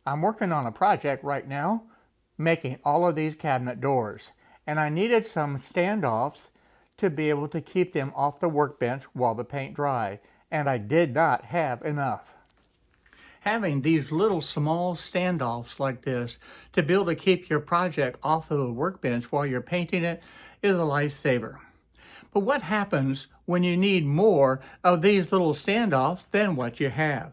I'm working on a project right now, making all of these cabinet doors, and I needed some standoffs to be able to keep them off the workbench while the paint dry, and I did not have enough. Having these little small standoffs like this to be able to keep your project off of the workbench while you're painting it is a lifesaver. But what happens when you need more of these little standoffs than what you have?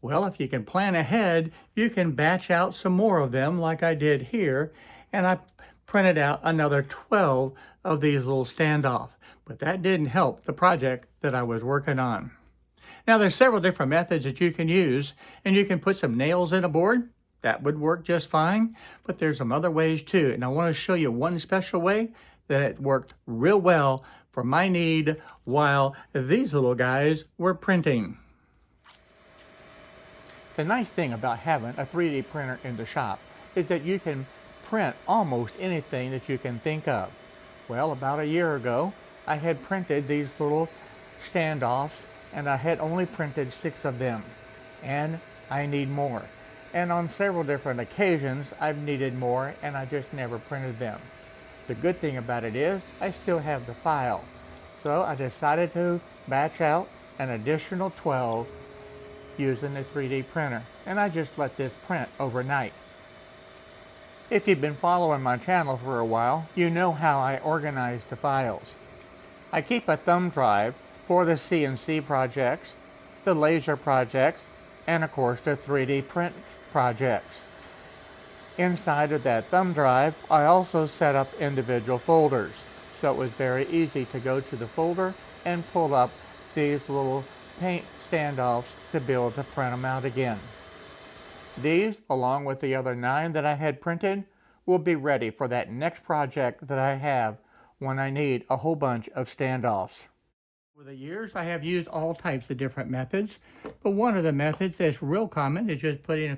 Well, if you can plan ahead, you can batch out some more of them like I did here, and I printed out another 12 of these little standoffs. But that didn't help the project that I was working on. Now there's several different methods that you can use, and you can put some nails in a board. That would work just fine, but there's some other ways too. And I want to show you one special way that it worked real well for my need while these little guys were printing. The nice thing about having a 3D printer in the shop is that you can print almost anything that you can think of. Well, about a year ago, I had printed these little standoffs, and I had only printed 6 of them, and I need more. And on several different occasions, I've needed more, and I just never printed them. The good thing about it is, I still have the file. So I decided to batch out an additional 12 using the 3D printer, and I just let this print overnight. If you've been following my channel for a while, you know how I organize the files. I keep a thumb drive for the CNC projects, the laser projects, and of course the 3D print projects. Inside of that thumb drive, I also set up individual folders, so it was very easy to go to the folder and pull up these little paint standoffs to be able to print them out again. These, along with the other 9 that I had printed, will be ready for that next project that I have when I need a whole bunch of standoffs. Over the years, I have used all types of different methods, but one of the methods that's real common is just putting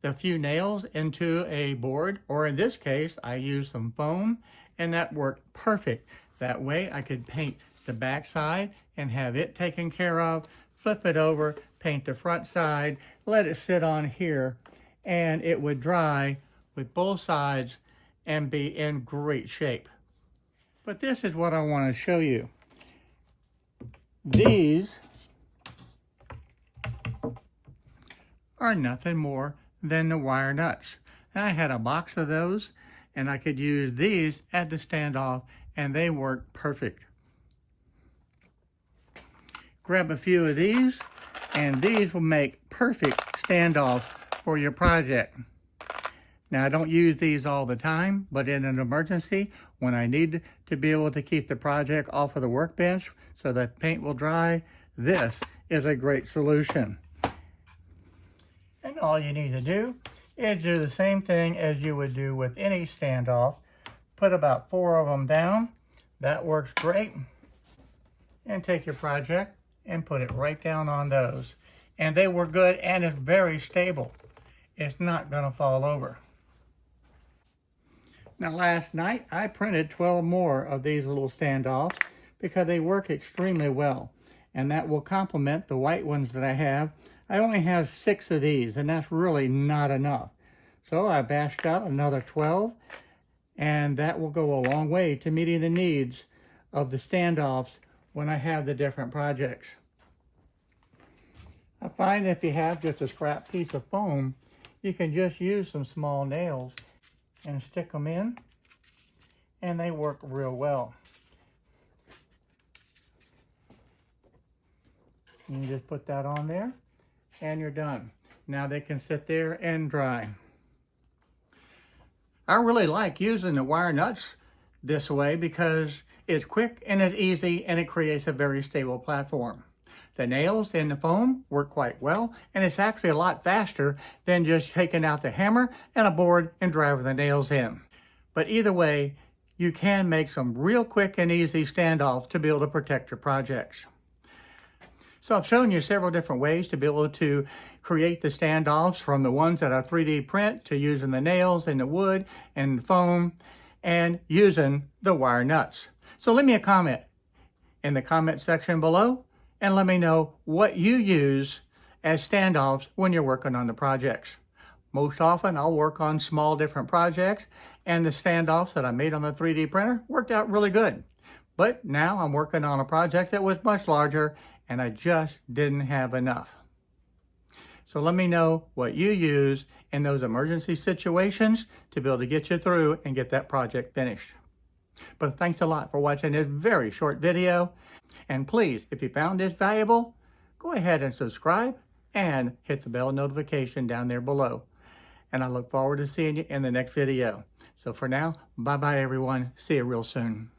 a few nails into a board, or in this case, I used some foam, and that worked perfect. That way, I could paint the back side and have it taken care of, flip it over, paint the front side, let it sit on here, and it would dry with both sides and be in great shape. But this is what I want to show you. These are nothing more than the wire nuts. And I had a box of those, and I could use these at the standoff, and they work perfect. Grab a few of these, and these will make perfect standoffs for your project. Now, I don't use these all the time, but in an emergency, when I need to be able to keep the project off of the workbench so that paint will dry, this is a great solution. And all you need to do is do the same thing as you would do with any standoff. Put about 4 of them down. That works great. And take your project and put it right down on those. And they were good, and it's very stable. It's not going to fall over. Now last night I printed 12 more of these little standoffs because they work extremely well, and that will complement the white ones that I have. I only have 6 of these, and that's really not enough. So I batched out another 12, and that will go a long way to meeting the needs of the standoffs when I have the different projects. I find if you have just a scrap piece of foam, you can just use some small nails and stick them in, and they work real well. You just put that on there, and you're done. Now they can sit there and dry. I really like using the wire nuts this way because it's quick and it's easy, and it creates a very stable platform. The nails and the foam work quite well, and it's actually a lot faster than just taking out the hammer and a board and driving the nails in. But either way, you can make some real quick and easy standoffs to be able to protect your projects. So I've shown you several different ways to be able to create the standoffs, from the ones that are 3D print to using the nails and the wood and the foam and using the wire nuts. So leave me a comment in the comment section below, and let me know what you use as standoffs when you're working on the projects. Most often I'll work on small different projects, and the standoffs that I made on the 3D printer worked out really good. But now I'm working on a project that was much larger and I just didn't have enough. So let me know what you use in those emergency situations to be able to get you through and get that project finished. But thanks a lot for watching this very short video. And please, if you found this valuable, go ahead and subscribe and hit the bell notification down there below. And I look forward to seeing you in the next video. So for now, bye-bye everyone. See you real soon.